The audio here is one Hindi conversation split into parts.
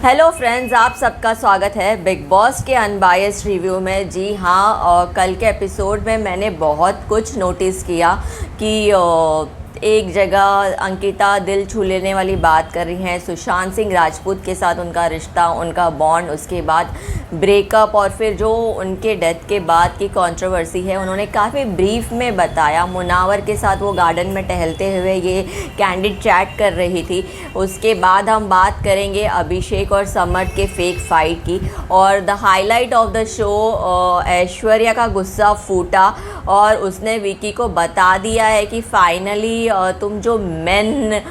हेलो फ्रेंड्स, आप सबका स्वागत है बिग बॉस के अनबायस्ड रिव्यू में। जी हाँ, और कल के एपिसोड में मैंने बहुत कुछ नोटिस किया कि एक जगह अंकिता दिल छू लेने वाली बात कर रही हैं सुशांत सिंह राजपूत के साथ, उनका रिश्ता, उनका बॉन्ड, उसके बाद ब्रेकअप और फिर जो उनके डेथ के बाद की कंट्रोवर्सी है उन्होंने काफ़ी ब्रीफ में बताया। मुनावर के साथ वो गार्डन में टहलते हुए ये कैंडिड चैट कर रही थी। उसके बाद हम बात करेंगे अभिषेक और समर्थ के फेक फाइट की, और the highlight of the show Aishwarya का गुस्सा फूटा और उसने विकी को बता दिया है कि फाइनली तुम जो मेन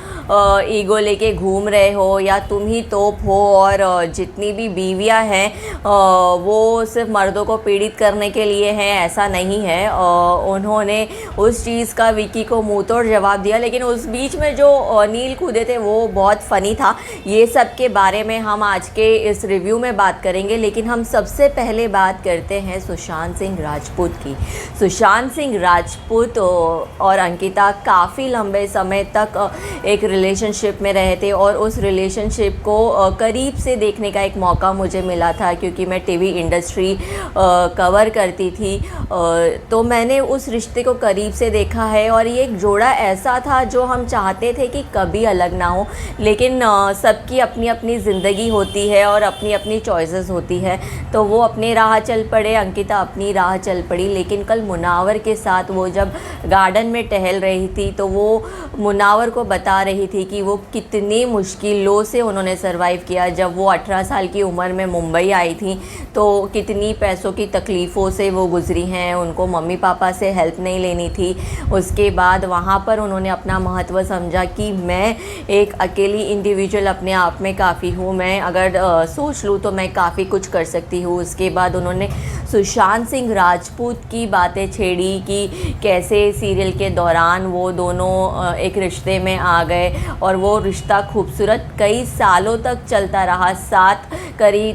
ईगो लेके घूम रहे हो या तुम ही तोप हो, और जितनी भी बीवियां हैं वो सिर्फ मर्दों को पीड़ित करने के लिए हैं, ऐसा नहीं है। उन्होंने उस चीज़ का विकी को मुंह तोड़ जवाब दिया, लेकिन उस बीच में जो नील कूदे थे वो बहुत फ़नी था। ये सब के बारे में हम आज के इस रिव्यू में बात करेंगे, लेकिन हम सबसे पहले बात करते हैं सुशांत सिंह राजपूत की। सुशांत सिंह राजपूत और अंकिता काफ़ी लंबे समय तक एक रिलेशनशिप में रहे थे, और उस रिलेशनशिप को करीब से देखने का एक मौका मुझे मिला था क्योंकि मैं टीवी इंडस्ट्री कवर करती थी। तो मैंने उस रिश्ते को करीब से देखा है, और ये एक जोड़ा ऐसा था जो हम चाहते थे कि कभी अलग ना हो, लेकिन सबकी अपनी अपनी ज़िंदगी होती है और अपनी अपनी चॉइसेस होती है। तो वो अपनी राह चल पड़े, अंकिता अपनी राह चल पड़ी। लेकिन कल मुनावर के साथ वो जब गार्डन में टहल रही थी तो वो मुनावर को बता रही थी कि वो कितनी मुश्किलों से उन्होंने सरवाइव किया। जब वो 18 साल की उम्र में मुंबई आई थी तो कितनी पैसों की तकलीफ़ों से वो गुजरी हैं, उनको मम्मी पापा से हेल्प नहीं लेनी थी। उसके बाद वहाँ पर उन्होंने अपना महत्व समझा कि मैं एक अकेली इंडिविजुअल अपने आप में काफ़ी हूँ, मैं अगर सोच लूँ तो मैं काफ़ी कुछ कर सकती हूँ। उसके बाद उन्होंने सुशांत सिंह राजपूत की बातें छेड़ी कि कैसे सीरियल के दौरान वो दोनों एक रिश्ते में आ गए, और वो रिश्ता खूबसूरत कई सालों तक चलता रहा।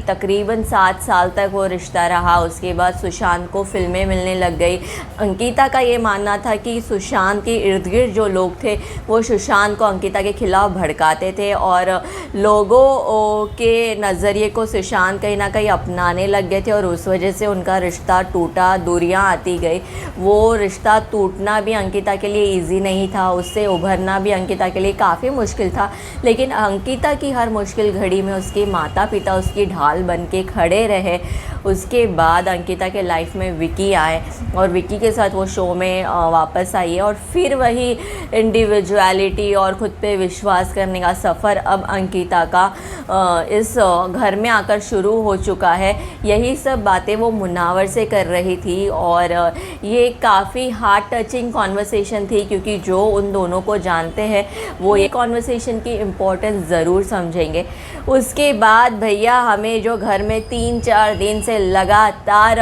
तकरीबन 7 साल तक वो रिश्ता रहा। उसके बाद सुशांत को फिल्में मिलने लग गई। अंकिता का ये मानना था कि सुशांत के इर्द गिर्द जो लोग थे वो सुशांत को अंकिता के खिलाफ भड़काते थे, और लोगों के नज़रिए को सुशांत कहीं ना कहीं अपनाने लग गए थे, और उस वजह से उनका रिश्ता टूटा, दूरियां आती गई। वो रिश्ता टूटना भी अंकिता के लिए इजी नहीं था, उससे उभरना भी अंकिता के लिए काफ़ी मुश्किल था। लेकिन अंकिता की हर मुश्किल घड़ी में उसके माता पिता उसकी ढाल बन के खड़े रहे। उसके बाद अंकिता के लाइफ में विकी आए, और विकी के साथ वो शो में वापस आई है, और फिर वही इंडिविजुअलिटी और ख़ुद पे विश्वास करने का सफ़र अब अंकिता का इस घर में आकर शुरू हो चुका है। यही सब बातें वो मुनावर से कर रही थी, और ये काफ़ी हार्ट टचिंग कॉन्वर्सेशन थी, क्योंकि जो उन दोनों को जानते हैं वो ये कॉन्वर्सेशन की इम्पोर्टेंस ज़रूर समझेंगे। उसके बाद भैया हमें जो घर में 3-4 दिन से लगातार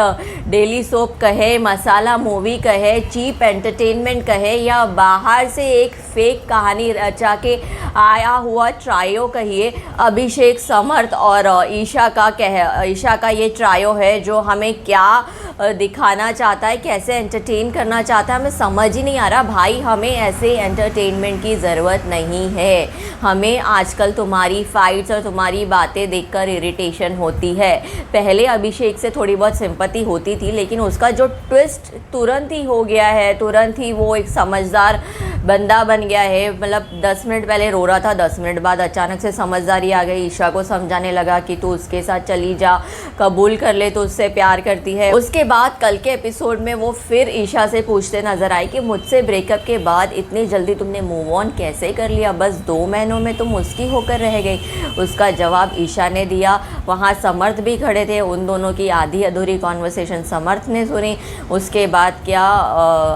डेली सोप कहे, मसाला मूवी कहे, चीप एंटरटेनमेंट कहे, या बाहर से एक फेक कहानी रचा के आया हुआ ट्रायो कहिए, अभिषेक, समर्थ और ईशा का ये ट्रायो है जो हमें क्या दिखाना चाहता है, कैसे एंटरटेन करना चाहता है, हमें समझ ही नहीं आ रहा। भाई, हमें ऐसे एंटरटेनमेंट की ज़रूरत नहीं है। हमें आजकल तुम्हारी फाइट्स और तुम्हारी बातें देखकर इरिटेशन होती है। पहले अभिषेक से थोड़ी बहुत सिंपैथी होती थी, लेकिन उसका जो ट्विस्ट तुरंत ही हो गया है, तुरंत ही वो एक समझदार बंदा बन गया है। मतलब 10 मिनट पहले रो रहा था, 10 मिनट बाद अचानक से समझदारी आ गई। ईशा को समझाने लगा कि तू उसके साथ चली जा, कबूल कर ले, तो उससे प्यार करती है। उसके बाद कल के एपिसोड में वो फिर ईशा से पूछते नजर आए कि मुझसे ब्रेकअप के बाद इतनी जल्दी तुमने मूव ऑन कैसे कर लिया, बस 2 महीनों में तुम उसकी होकर रह गई। उसका जवाब ईशा ने दिया। वहाँ समर्थ भी खड़े थे, उन दोनों की आधी अधूरी कॉन्वर्सेशन समर्थ ने सुनी। उसके बाद क्या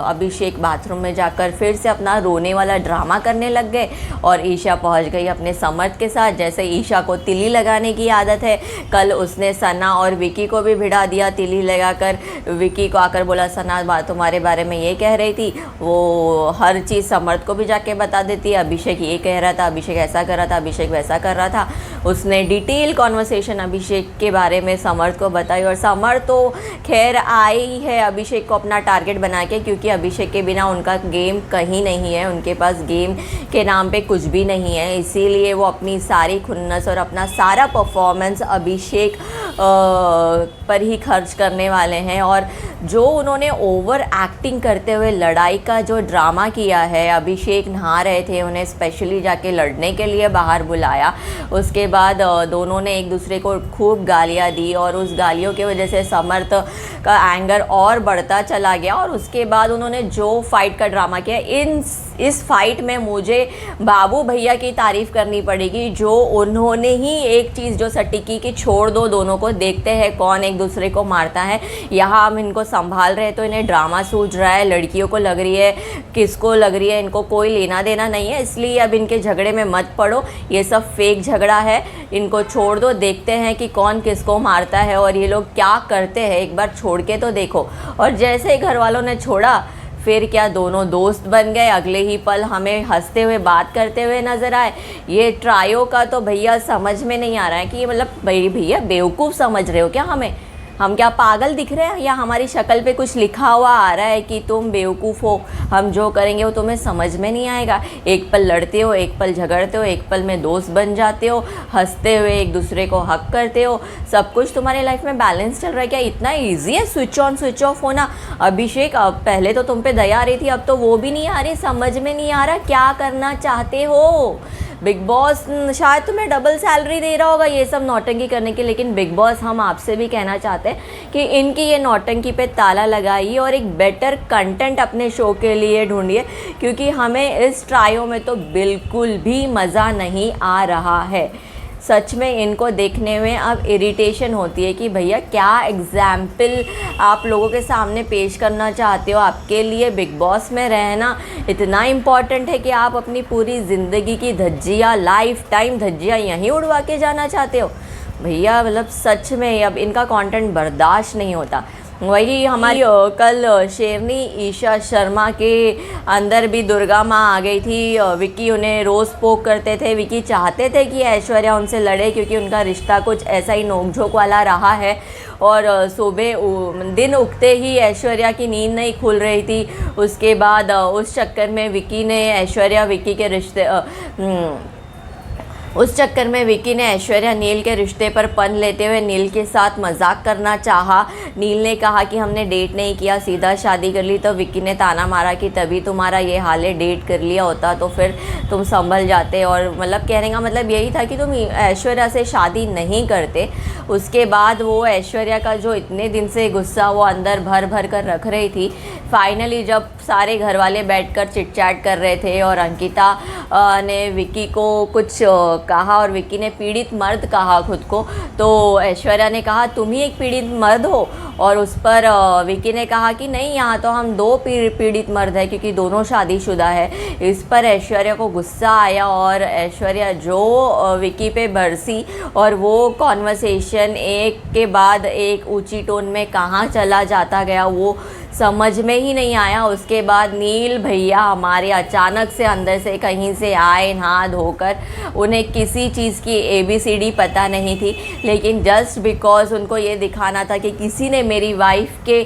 अभिषेक बाथरूम में जाकर फिर से अपना रोने वाला ड्रामा करने लग गए, और ईशा पहुंच गई अपने समर्थ के साथ। जैसे ईशा को तिली लगाने की आदत है, कल उसने सना और विकी को भी भिड़ा दिया तिली लगाकर। विकी को आकर बोला, सना बात तुम्हारे बारे में ये कह रही थी, वो हर चीज़ समर्थ को भी जाके बता देती है। अभिषेक ये कह रहा था, अभिषेक ऐसा कर रहा था, अभिषेक वैसा कर रहा था। उसने डिटेल कॉन्वर्सेशन अभिषेक के बारे में समर्थ को बताई। और समर्थ तो खैर आई है अभिषेक को अपना टारगेट बना के, क्योंकि अभिषेक के बिना उनका गेम कहीं नहीं है, उनके पास गेम के नाम पे कुछ भी नहीं है। इसीलिए वो अपनी सारी खुन्नस और अपना सारा परफॉर्मेंस अभिषेक पर ही खर्च करने वाले हैं। और जो उन्होंने ओवर एक्टिंग करते हुए लड़ाई का जो ड्रामा किया है, अभिषेक नहा रहे थे, उन्हें स्पेशली जाके लड़ने के लिए बाहर बुलाया, उसके बाद दोनों ने एक दूसरे को खूब गालियां दी और उस गालियों की वजह से समर्थ का एंगर और बढ़ता चला गया। और उसके बाद उन्होंने जो फाइट का ड्रामा किया, इस फाइट में मुझे बाबू भैया की तारीफ़ करनी पड़ेगी, जो उन्होंने ही एक चीज़ जो सटीकी की छोड़ दो दोनों को, देखते हैं कौन एक दूसरे को मारता है। यहाँ हम इनको संभाल रहे हैं तो इन्हें ड्रामा सूझ रहा है, लड़कियों को लग रही है, किसको लग रही है, इनको कोई लेना देना नहीं है। इसलिए अब इनके झगड़े में मत पड़ो, ये सब फेक झगड़ा है, इनको छोड़ दो, देखते हैं कि कौन किसको मारता है और ये लोग क्या करते हैं, एक बार छोड़ के तो देखो। और जैसे ही घर वालों ने छोड़ा, फिर क्या दोनों दोस्त बन गए, अगले ही पल हमें हंसते हुए बात करते हुए नज़र आए। ये ट्रायो का तो भैया समझ में नहीं आ रहा है कि मतलब भैया बेवकूफ़ समझ रहे हो क्या हमें? हम क्या पागल दिख रहे हैं, या हमारी शक्ल पे कुछ लिखा हुआ आ रहा है कि तुम बेवकूफ़ हो, हम जो करेंगे वो तुम्हें समझ में नहीं आएगा? एक पल लड़ते हो, एक पल झगड़ते हो, एक पल में दोस्त बन जाते हो, हंसते हुए एक दूसरे को हक करते हो, सब कुछ तुम्हारे लाइफ में बैलेंस चल रहा है क्या? इतना ईजी है स्विच ऑन स्विच ऑफ होना? अभिषेक, अब पहले तो तुम पे दया आ रही थी, अब तो वो भी नहीं आ रही, समझ में नहीं आ रहा क्या करना चाहते हो। बिग बॉस शायद तुम्हें डबल सैलरी दे रहा होगा ये सब नौटंकी करने की, लेकिन बिग बॉस हम आपसे भी कहना चाहते हैं कि इनकी ये नौटंकी पे ताला लगाइए और एक बेटर कंटेंट अपने शो के लिए ढूंढिए, क्योंकि हमें इस ट्रायो में तो बिल्कुल भी मज़ा नहीं आ रहा है। सच में इनको देखने में अब इरिटेशन होती है कि भैया क्या एग्जाम्पल आप लोगों के सामने पेश करना चाहते हो? आपके लिए बिग बॉस में रहना इतना इम्पॉर्टेंट है कि आप अपनी पूरी ज़िंदगी की धज्जियाँ, लाइफ टाइम धज्जियाँ यहीं उड़वा के जाना चाहते हो? भैया मतलब सच में अब इनका कंटेंट बर्दाश्त नहीं होता। वही हमारी कल शेरनी ईशा शर्मा के अंदर भी दुर्गा माँ आ गई थी। विक्की उन्हें रोज़ पोक करते थे, विक्की चाहते थे कि ऐश्वर्या उनसे लड़े, क्योंकि उनका रिश्ता कुछ ऐसा ही नोकझोंक वाला रहा है। और सुबह दिन उगते ही ऐश्वर्या की नींद नहीं खुल रही थी। उसके बाद उस चक्कर में विक्की ने ऐश्वर्या नील के रिश्ते पर पन लेते हुए नील के साथ मजाक करना चाहा। नील ने कहा कि हमने डेट नहीं किया, सीधा शादी कर ली। तो विक्की ने ताना मारा कि तभी तुम्हारा ये हाल है, डेट कर लिया होता तो फिर तुम संभल जाते। और मतलब कहने का मतलब यही था कि तुम ऐश्वर्या से शादी नहीं करते। उसके बाद वो ऐश्वर्या का जो इतने दिन से गुस्सा वो अंदर भर भर कर रख रही थी, फाइनली जब सारे घर वाले बैठकर चिट चैट कर रहे थे और अंकिता ने विक्की को कुछ कहा और विक्की ने पीड़ित मर्द कहा खुद को, तो ऐश्वर्या ने कहा तुम ही एक पीड़ित मर्द हो। और उस पर विक्की ने कहा कि नहीं, यहाँ तो हम दो पीड़ित मर्द हैं, क्योंकि दोनों शादीशुदा है। इस पर ऐश्वर्या को गुस्सा आया और ऐश्वर्या जो विक्की पे बरसी और वो कॉन्वर्सेशन एक के बाद एक ऊंची टोन में कहाँ चला जाता गया वो समझ में ही नहीं आया। उसके बाद नील भैया हमारे अचानक से अंदर से कहीं से आए, नहा धोकर। उन्हें किसी चीज़ की ABCD पता नहीं थी, लेकिन जस्ट बिकॉज उनको ये दिखाना था कि किसी ने मेरी वाइफ के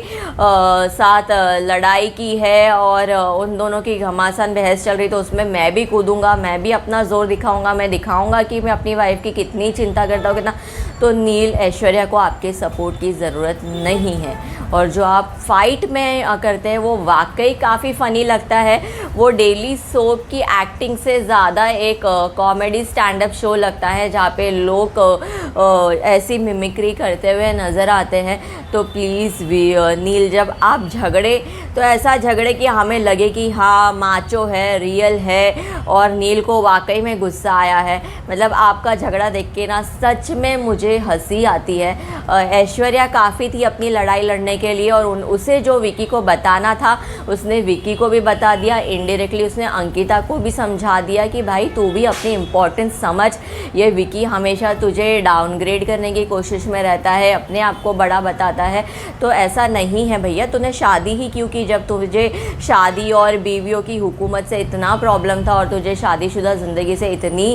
साथ लड़ाई की है और उन दोनों की घमासान बहस चल रही, तो उसमें मैं भी कूदूँगा, मैं भी अपना ज़ोर दिखाऊँगा, मैं दिखाऊँगा कि मैं अपनी वाइफ की कितनी चिंता करता हूँ, कितना। तो नील, ऐश्वर्या को आपके सपोर्ट की ज़रूरत नहीं है। और जो आप फाइट में करते हैं वो वाकई काफ़ी फ़नी लगता है। वो डेली सोप की एक्टिंग से ज़्यादा एक कॉमेडी स्टैंड अप शो लगता है, जहाँ पे लोग ऐसी मिमिक्री करते हुए नज़र आते हैं। तो प्लीज़ नील, जब आप झगड़े तो ऐसा झगड़े कि हमें लगे कि हाँ माचो है, रियल है, और नील को वाकई में गुस्सा आया है। मतलब आपका झगड़ा देख के ना सच में मुझे हंसी आती है। ऐश्वर्या काफ़ी थी अपनी लड़ाई लड़ने के लिए, और उसे जो विक्की को बताना था उसने विक्की को भी बता दिया। इनडायरेक्टली उसने अंकिता को भी समझा दिया कि भाई तू भी अपनी इम्पोर्टेंस समझ, ये विक्की हमेशा तुझे डाउन डाउनग्रेड करने की कोशिश में रहता है, अपने आप को बड़ा बताता है। तो ऐसा नहीं है भैया, तूने शादी ही क्यों की जब तुझे शादी और बीवियों की हुकूमत से इतना प्रॉब्लम था और तुझे शादीशुदा ज़िंदगी से इतनी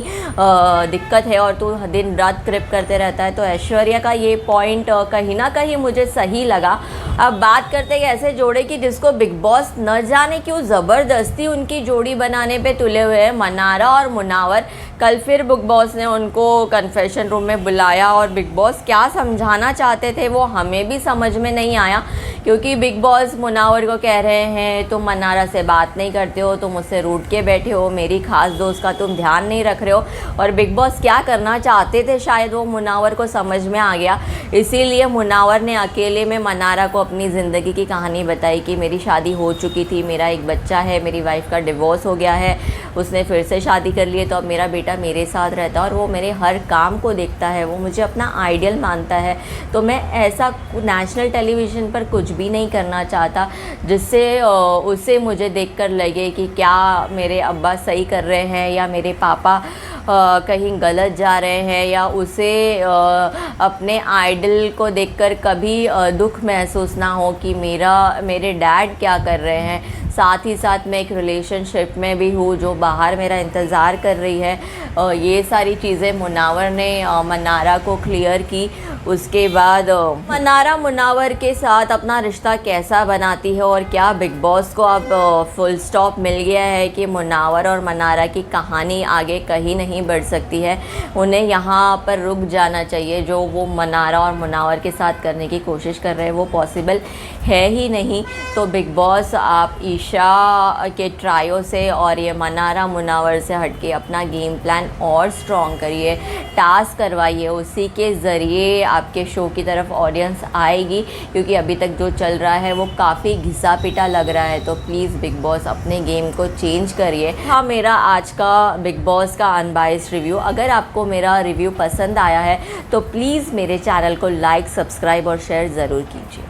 दिक्कत है और तू दिन रात क्रिप करते रहता है। तो ऐश्वर्या का ये पॉइंट कहीं ना कहीं मुझे सही लगा। अब बात करते हैं ऐसे जोड़े की जिसको बिग बॉस न जाने क्यों ज़बरदस्ती उनकी जोड़ी बनाने पे तुले हुए हैं, मनारा और मुनावर। कल फिर बिग बॉस ने उनको कन्फेशन रूम में बुलाया और बिग बॉस क्या समझाना चाहते थे वो हमें भी समझ में नहीं आया, क्योंकि बिग बॉस मुनावर को कह रहे हैं तुम मनारा से बात नहीं करते हो, तुम उससे रूठ के बैठे हो, मेरी खास दोस्त का तुम ध्यान नहीं रख रहे हो। और बिग बॉस क्या करना चाहते थे शायद वो मुनावर को समझ में आ गया, इसीलिए मुनावर ने अकेले में मनारा को अपनी ज़िंदगी की कहानी बताई कि मेरी शादी हो चुकी थी, मेरा एक बच्चा है, मेरी वाइफ का डिवोर्स हो गया है, उसने फिर से शादी कर ली है, तो अब मेरा बेटा मेरे साथ रहता है और वो मेरे हर काम को देखता है, वो मुझे अपना आइडियल मानता है। तो मैं ऐसा नेशनल टेलीविज़न पर कुछ भी नहीं करना चाहता जिससे उसे मुझे देखकर लगे कि क्या मेरे अब्बा सही कर रहे हैं या मेरे पापा कहीं गलत जा रहे हैं, या उसे अपने आइडल को देखकर कभी दुख महसूस ना हो कि मेरे डैड क्या कर रहे हैं। साथ ही साथ मैं एक रिलेशनशिप में भी हूँ जो बाहर मेरा इंतज़ार कर रही है। ये सारी चीज़ें मुनावर ने मनारा को क्लियर की। उसके बाद मनारा मुनावर के साथ अपना रिश्ता कैसा बनाती है और क्या बिग बॉस को अब फुल स्टॉप मिल गया है कि मुनावर और मनारा की कहानी आगे कहीं नहीं बढ़ सकती है, उन्हें यहाँ पर रुक जाना चाहिए। जो वो मनारा और मुनावर के साथ करने की कोशिश कर रहे हैं वो पॉसिबल है ही नहीं। तो बिग बॉस आप ईशा के ट्रायो से और ये मनारा मुनावर से हटके अपना गेम प्लान और स्ट्रॉन्ग करिए, टास्क करवाइए, उसी के ज़रिए आपके शो की तरफ ऑडियंस आएगी, क्योंकि अभी तक जो चल रहा है वो काफ़ी घिसा पिटा लग रहा है। तो प्लीज़ बिग बॉस अपने गेम को चेंज करिए। हाँ, मेरा आज का बिग बॉस का अनबायस्ड रिव्यू। अगर आपको मेरा रिव्यू पसंद आया है तो प्लीज़ मेरे चैनल को लाइक, सब्सक्राइब और शेयर ज़रूर कीजिए।